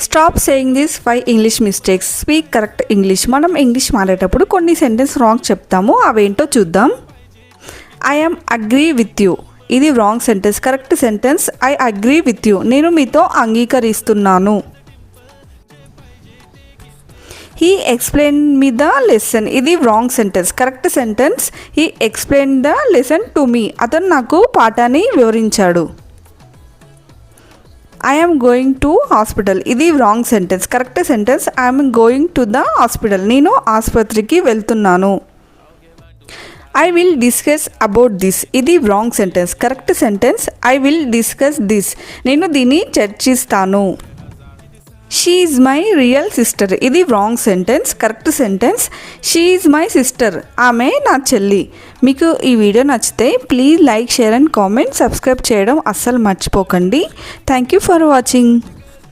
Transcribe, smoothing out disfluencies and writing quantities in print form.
Stop saying this 5 English mistakes. Speak correct English. మనం English మాట్లాడేటప్పుడు కొన్ని సెంటెన్స్ రాంగ్ చెప్తాము, అవేంటో చూద్దాం. I am agree with you, ఇది wrong sentence. Correct sentence I agree with you, నేను మీతో అంగీకరిస్తున్నాను. He explain me the lesson, ఇది wrong sentence. Correct sentence he explain the lesson to me, అతను నాకు పాఠాన్ని వివరించాడు. I am going to hospital, ఇది wrong sentence. Correct sentence I am going to the hospital, నేను ఆసుపత్రికి వెళ్తున్నాను. I will discuss about this, ఇది wrong sentence. Correct sentence I will discuss this, నేను దీన్ని చర్చిస్తాను. She is my real sister, ఇది wrong sentence. Correct sentence she is my sister, ఆమె నా చెల్లి. మీకు ఈ వీడియో నచ్చితే please like, share and comment. Subscribe చేయడం అస్సలు మర్చిపోకండి. Thank you for watching.